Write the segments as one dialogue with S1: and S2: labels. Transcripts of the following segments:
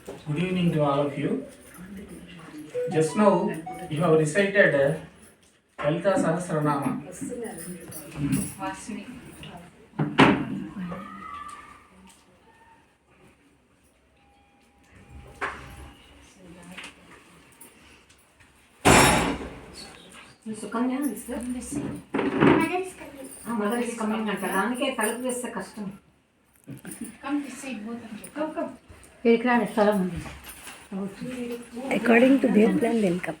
S1: Good evening to all of you. Just now you have recited Lalita Sahasranama.
S2: Sukanya mother is coming అంట దానికే తలుపు వేస్తే కష్టం ఇక్కడికి రాని స్థలం ఉంది
S3: According to their plan, they'll come.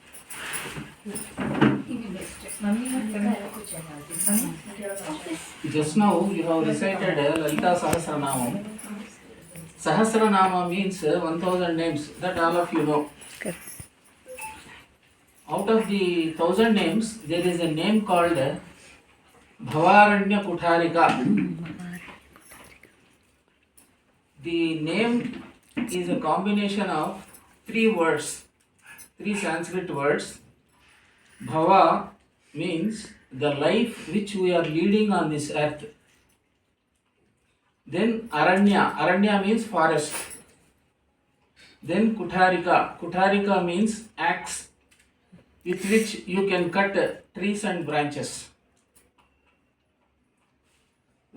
S1: Just now you have recited Lalita Sahasranama. Sahasranama means 1000 names that all of you know.
S3: Correct.
S1: Out of the 1000 names, there is a name called Bhavaranya Kutharika. The name is a combination of three words, three Sanskrit words. Bhava means the life which we are leading on this earth. Then Aranya, Aranya means forest. Then Kutharika, Kutharika means axe with which you can cut trees and branches.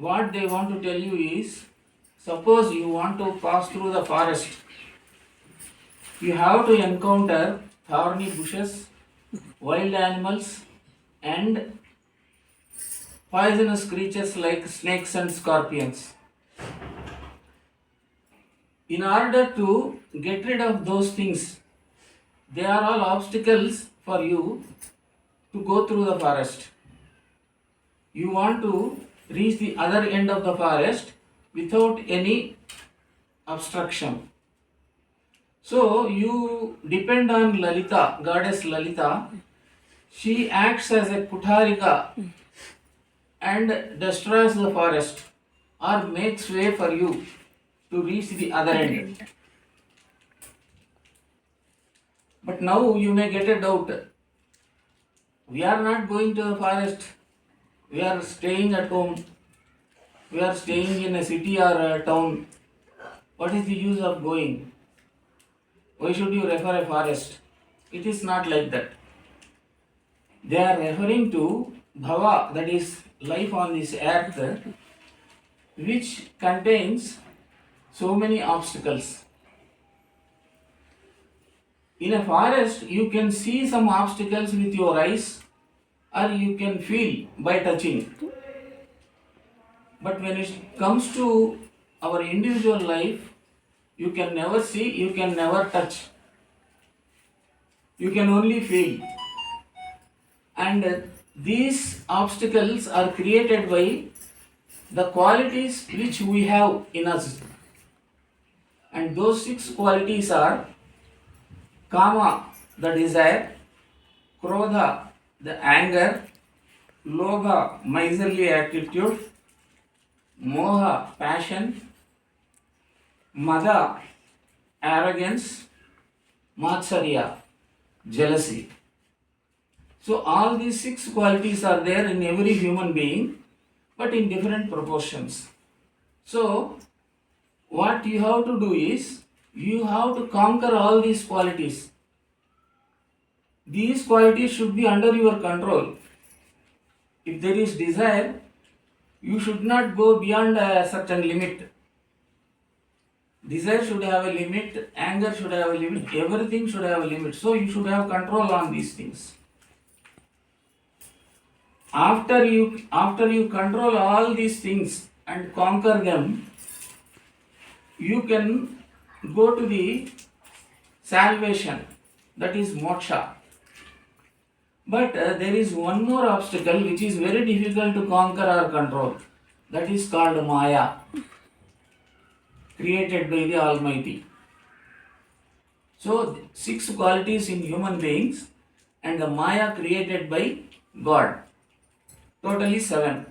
S1: What they want to tell you is, suppose you want to pass through the forest, you have to encounter thorny bushes, wild animals, and poisonous creatures like snakes and scorpions. In order to get rid of those things, they are all obstacles for you to go through the forest. You want to reach the other end of the forest without any obstruction. So you depend on Lalita, goddess Lalita. She acts as a Kutharika and destroys the forest or makes way for you to reach the other end. But now you may get a doubt. We are not going to the forest. We are staying at home. We are staying in a city or a town. What is the use of going? Why should you refer a forest? It is not like that. They are referring to Bhava, that is life on this earth, which contains so many obstacles. In a forest, you can see some obstacles with your eyes or you can feel by touching. But when it comes to our individual life, you can never see, you can never touch. You can only feel. And these obstacles are created by the qualities which we have in us. And those 6 qualities are Kama, the desire; Krodha, the anger; Lobha, miserly attitude; Moha, passion; Mada, arrogance; Matsarya, jealousy. So all these 6 qualities are there in every human being, but in different proportions. So what you have to do is, you have to conquer all these qualities. These qualities should be under your control. If there is desire, you should not go beyond a certain limit. Desire should have a limit, anger should have a limit, everything should have a limit. So you should have control on these things. After you control all these things and conquer them, you can go to the salvation, that is moksha. But there is one more obstacle which is very difficult to conquer or control. That is called Maya, created by the Almighty. So 6 qualities in human beings and the Maya created by God. Totally 7.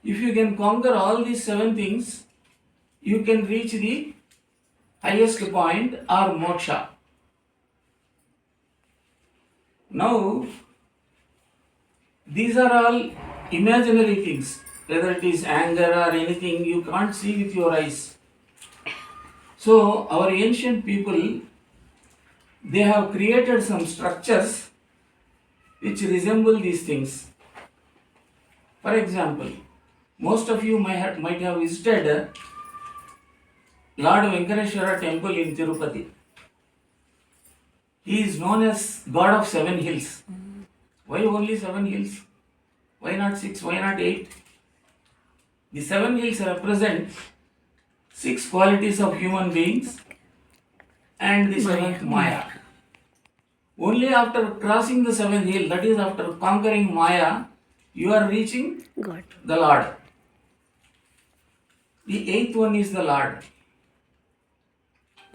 S1: If you can conquer all these 7 things, you can reach the highest point or moksha. Now, these are all imaginary things. Whether it is anger or anything, you can't see with your eyes. So our ancient people, they have created some structures which resemble these things. For example, most of you might have visited Lord Venkateshwara temple in Tirupati. He is known as God of seven hills. Why only seven hills? Why not six? Why not eight? The seven hills represent six qualities of human beings and the seventh Maya. Only after crossing the seventh hill, that is after conquering Maya, you are reaching
S3: God.
S1: the Lord. The eighth one is the Lord.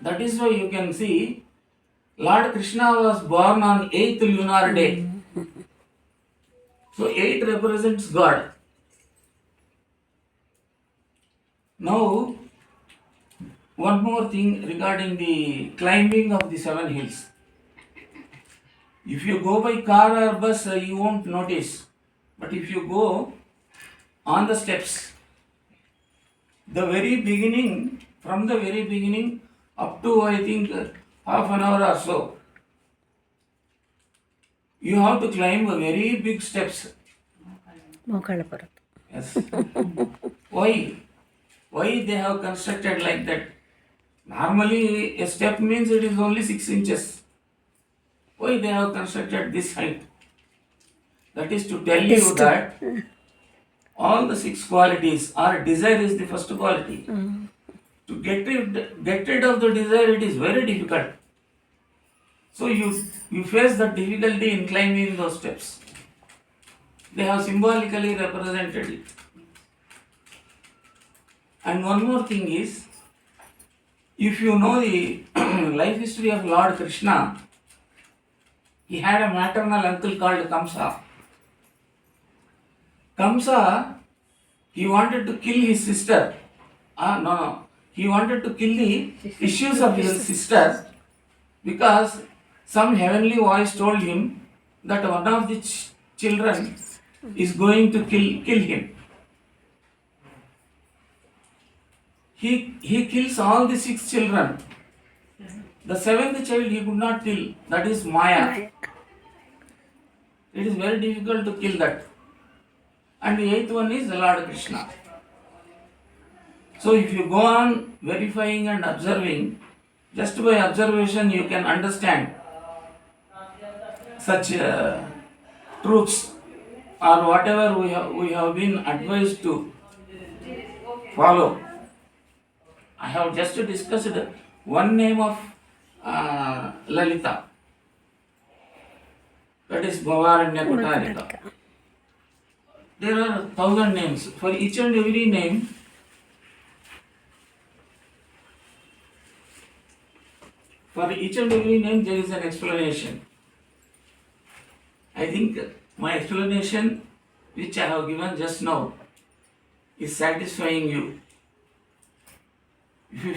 S1: That is why you can see Lord Krishna was born on 8th lunar day. So 8 represents God. Now, one more thing regarding the climbing of the seven hills. If you go by car or bus, you won't notice. But if you go on the steps, from the very beginning up to I think half an hour or so, you have to climb a very big steps.
S3: Mokalapura.
S1: Yes. Why? Why they have constructed like that? Normally, a step means it is only 6 inches. Why they have constructed this height? That is to tell you that all the six qualities, or desire is the first quality. To get rid of the desire, it is very difficult. So you face the difficulty in climbing those steps. They have symbolically represented it. And one more thing is, if you know the life history of Lord Krishna, he had a maternal uncle called Kamsa. Kamsa, he wanted to kill his sister. No. He wanted to kill the issues of his sister because some heavenly voice told him that one of the children is going to kill him. He kills all the six children. The seventh child he could not kill. That is Maya. It is very difficult to kill that. And the eighth one is the Lord Krishna. So if you go on verifying and observing, just by observation you can understand such truths or whatever we have been advised to follow. I have just discussed one name of Lalita. That is Bhavaranya Kutarika. There are 1,000 names. For each and every name, there is an explanation. I think my explanation, which I have given just now, is satisfying you. If you